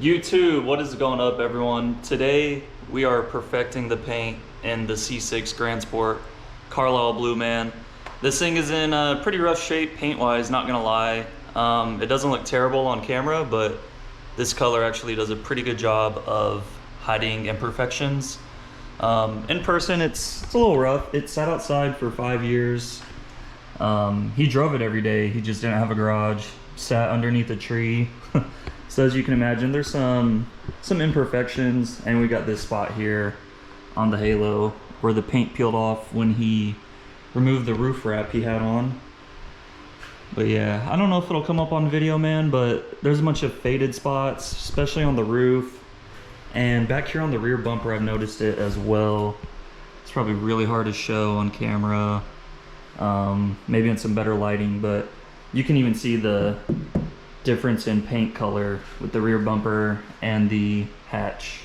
YouTube, what is going up, everyone? Today we are perfecting the paint in the C6 Grand Sport Carlisle Blue, man. This thing is in pretty rough shape paint-wise, not gonna lie. It doesn't look terrible on camera, but this color actually does a pretty good job of hiding imperfections. In person, it's a little rough. It sat outside for 5 years. He drove it every day. He just didn't have a garage. Sat underneath a tree. So as you can imagine, there's some imperfections, and we got this spot here on the halo where the paint peeled off when he removed the roof wrap he had on. But yeah, I don't know if it'll come up on video, man, but there's a bunch of faded spots, especially on the roof. And back here on the rear bumper, I've noticed it as well. It's probably really hard to show on camera, maybe in some better lighting, but you can even see the difference in paint color with the rear bumper and the hatch.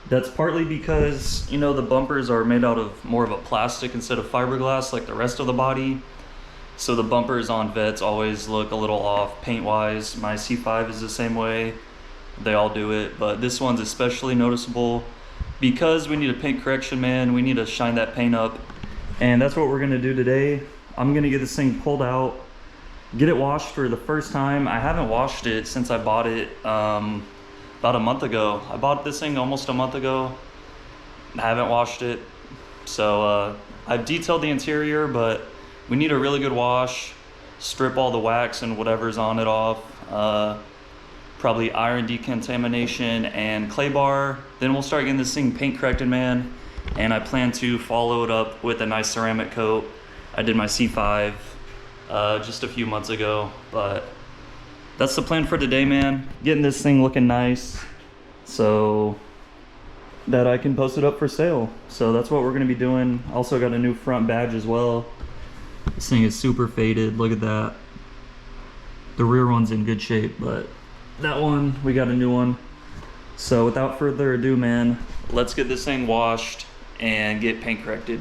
That's partly because, you know, the bumpers are made out of more of a plastic instead of fiberglass like the rest of the body. So the bumpers on Vettes always look a little off paint-wise. My C5 is the same way. They all do it, but this one's especially noticeable because we need a paint correction, man. We need to shine that paint up, and that's what we're gonna do today. I'm gonna get this thing pulled out, get it washed for the first time. I haven't washed it since I bought it about a month ago. I bought this thing almost a month ago. I haven't washed it. So I've detailed the interior, but we need a really good wash, strip all the wax and whatever's on it off. Probably iron decontamination and clay bar. Then we'll start getting this thing paint corrected, man. And I plan to follow it up with a nice ceramic coat. I did my C5 just a few months ago, but that's the plan for today, man. Getting this thing looking nice so that I can post it up for sale. So that's what we're gonna be doing. Also got a new front badge as well. This thing is super faded, look at that. The rear one's in good shape, but that one, we got a new one. So without further ado, man, let's get this thing washed and get paint corrected.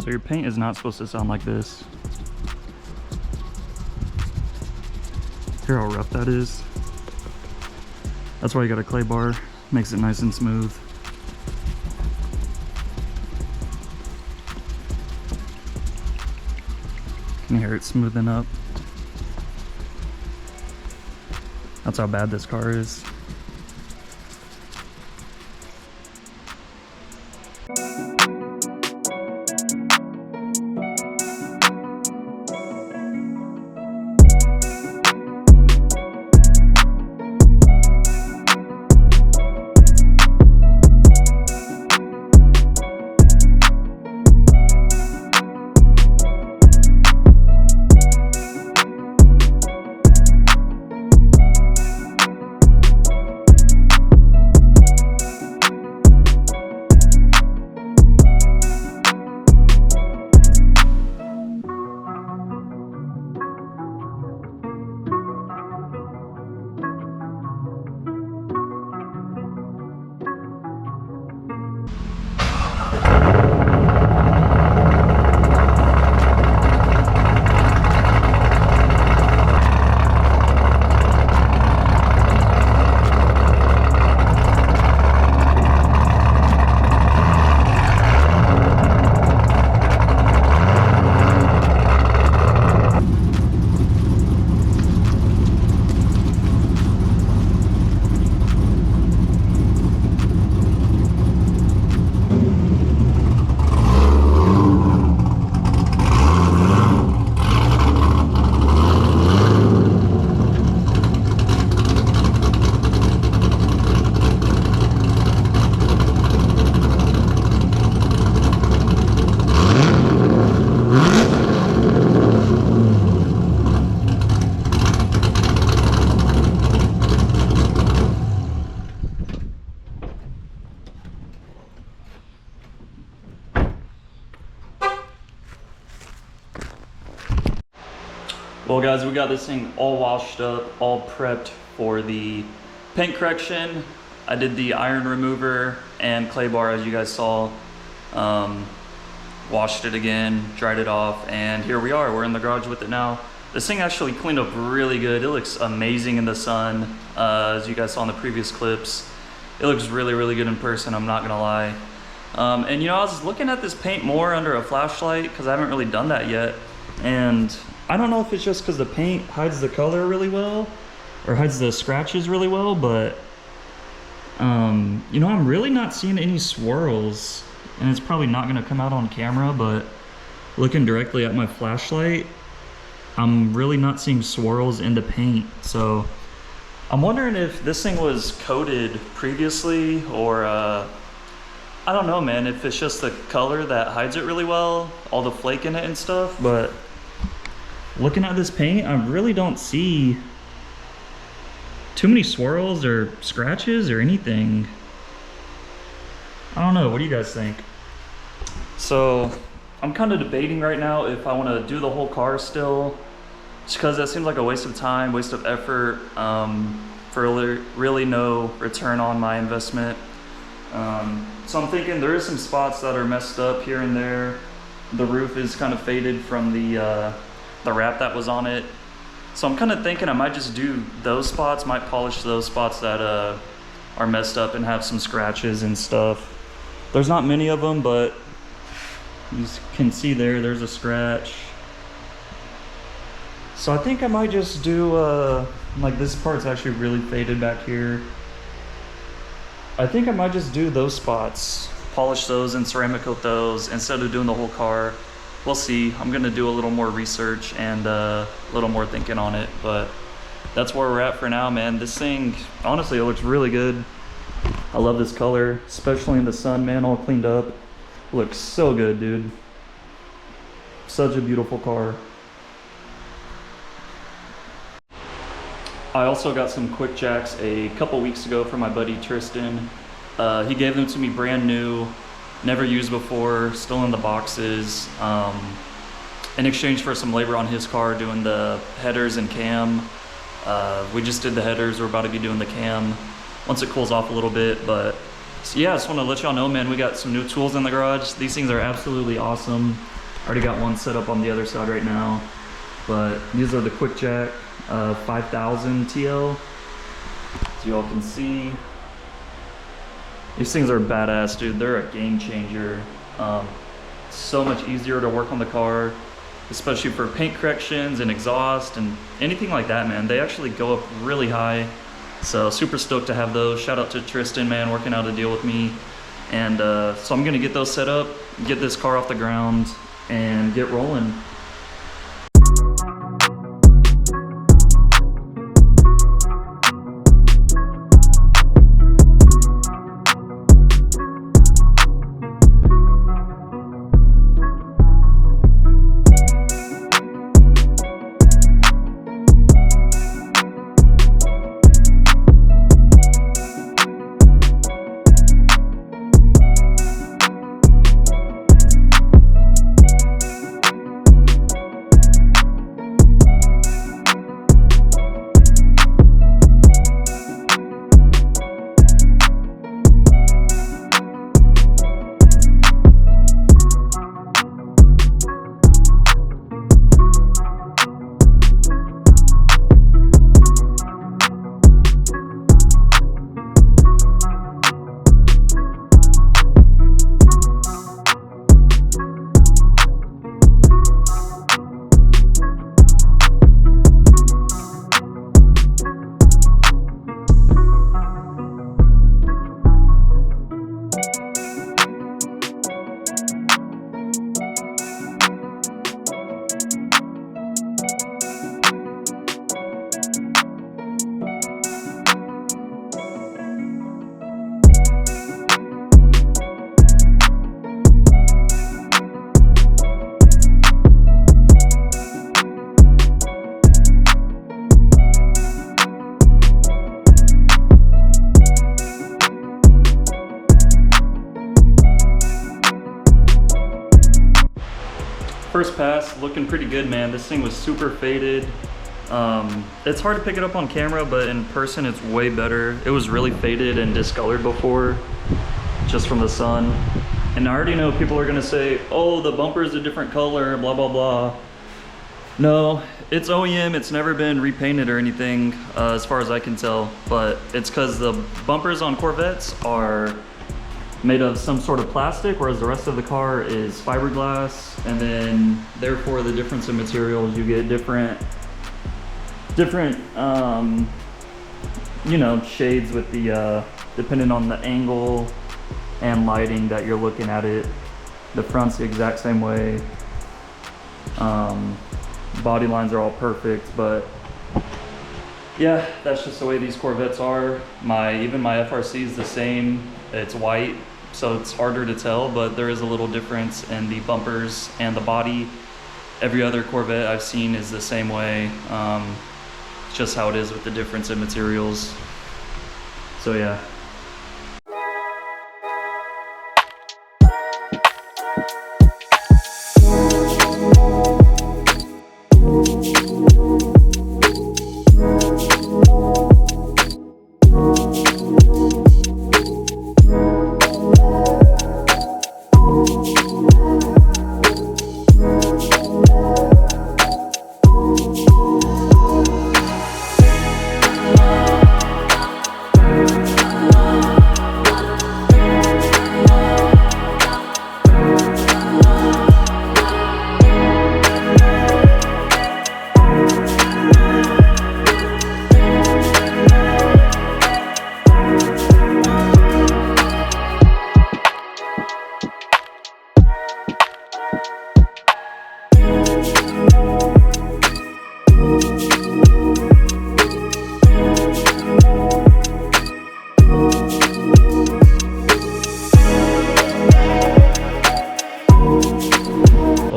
So your paint is not supposed to sound like this. Hear how rough that is? That's why you got a clay bar. Makes it nice and smooth. Can you hear it smoothing up? That's how bad this car is. Well guys, we got this thing all washed up, all prepped for the paint correction. I did the iron remover and clay bar as you guys saw. Washed it again, dried it off, and here we are. We're in the garage with it now. This thing actually cleaned up really good. It looks amazing in the sun, as you guys saw in the previous clips. It looks really, really good in person, I'm not gonna lie. And you know, I was looking at this paint more under a flashlight because I haven't really done that yet. And I don't know if it's just because the paint hides the color really well or hides the scratches really well, but you know, I'm really not seeing any swirls, and it's probably not gonna come out on camera, but looking directly at my flashlight, I'm really not seeing swirls in the paint. So I'm wondering if this thing was coated previously, or I don't know, man, if it's just the color that hides it really well, all the flake in it and stuff. But looking at this paint, I really don't see too many swirls or scratches or anything. I don't know, what do you guys think? So I'm kind of debating right now if I want to do the whole car still, just because that seems like a waste of time, waste of effort, for really no return on my investment. So I'm thinking there is some spots that are messed up here and there. The roof is kind of faded from the wrap that was on it. So I'm kind of thinking I might just do those spots, might polish those spots that are messed up and have some scratches and stuff. There's not many of them, but you can see there's a scratch. So I think I might just do, like this part's actually really faded back here. I think I might just do those spots, polish those and ceramic coat those instead of doing the whole car. We'll see. I'm gonna do a little more research and a little more thinking on it, but that's where we're at for now, man. This thing, honestly, it looks really good. I love this color, especially in the sun, man, all cleaned up. Looks so good, dude. Such a beautiful car. I also got some quick jacks a couple weeks ago from my buddy Tristan. He gave them to me brand new, never used before, still in the boxes, in exchange for some labor on his car doing the headers and cam. We just did the headers, we're about to be doing the cam once it cools off a little bit. But so yeah, I just want to let y'all know, man, we got some new tools in the garage. These things are absolutely awesome. Already got one set up on the other side right now, but these are the Quick Jack 5000 TL. As you all can see, these things are badass, dude. They're a game changer. So much easier to work on the car, especially for paint corrections and exhaust and anything like that, man. They actually go up really high. So super stoked to have those. Shout out to Tristan, man, working out a deal with me. And so I'm gonna get those set up, get this car off the ground, and get rolling. First pass, looking pretty good, man. This thing was super faded. It's hard to pick it up on camera, but in person it's way better. It was really faded and discolored before, just from the sun. And I already know people are gonna say, oh, the bumper's a different color, blah, blah, blah. No, it's OEM, it's never been repainted or anything, as far as I can tell, but it's because the bumpers on Corvettes are made of some sort of plastic, whereas the rest of the car is fiberglass, and then therefore the difference in materials, you get different you know, shades with the depending on the angle and lighting that you're looking at it. The front's the exact same way. Body lines are all perfect, but yeah, that's just the way these Corvettes are. Even my FRC is the same. It's white, so it's harder to tell, but there is a little difference in the bumpers and the body. Every other Corvette I've seen is the same way. It's just how it is with the difference in materials. So yeah.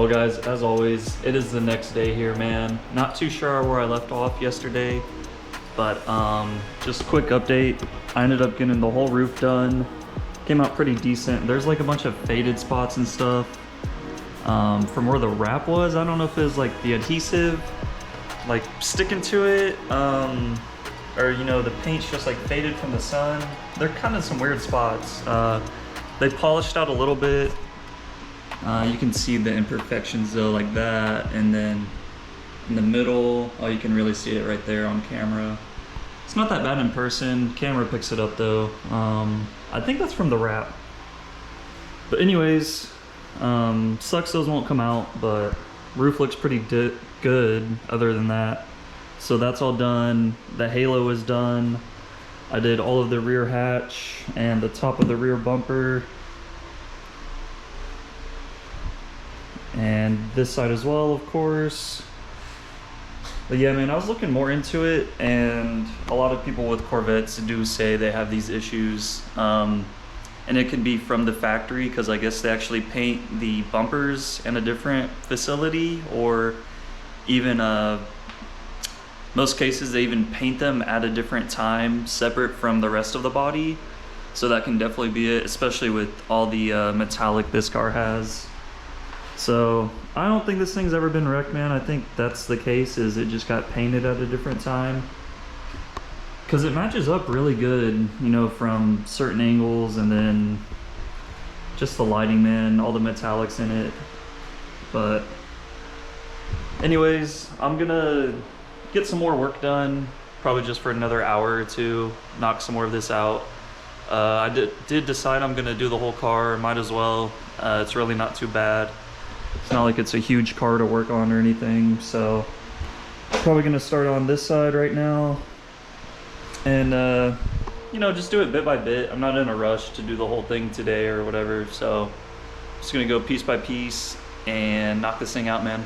Guys, as always, it is the next day here, man. Not too sure where I left off yesterday, but just a quick update. I ended up getting the whole roof done. Came out pretty decent. There's like a bunch of faded spots and stuff from where the wrap was. I don't know if it was like the adhesive like sticking to it, or you know, the paint's just like faded from the sun. They're kind of some weird spots. They polished out a little bit, You can see the imperfections though, like that, and then in the middle, oh, you can really see it right there on camera. It's not that bad in person. Camera picks it up though. I think that's from the wrap. But anyways, sucks those won't come out, but roof looks pretty good other than that. So that's all done. The halo is done. I did all of the rear hatch and the top of the rear bumper. And this side as well, of course. But yeah, man, I was looking more into it, and a lot of people with Corvettes do say they have these issues. And it can be from the factory, because I guess they actually paint the bumpers in a different facility, or even most cases they even paint them at a different time, separate from the rest of the body. So that can definitely be it, especially with all the metallic this car has. So I don't think this thing's ever been wrecked, man. I think that's the case, is it just got painted at a different time. Because it matches up really good, you know, from certain angles, and then just the lighting, man, all the metallics in it. But anyways, I'm gonna get some more work done, probably just for another hour or two, knock some more of this out. I did decide I'm gonna do the whole car, might as well. It's really not too bad. It's not like it's a huge car to work on or anything, so probably gonna start on this side right now. And you know, just do it bit by bit. I'm not in a rush to do the whole thing today or whatever, so just gonna go piece by piece and knock this thing out, man.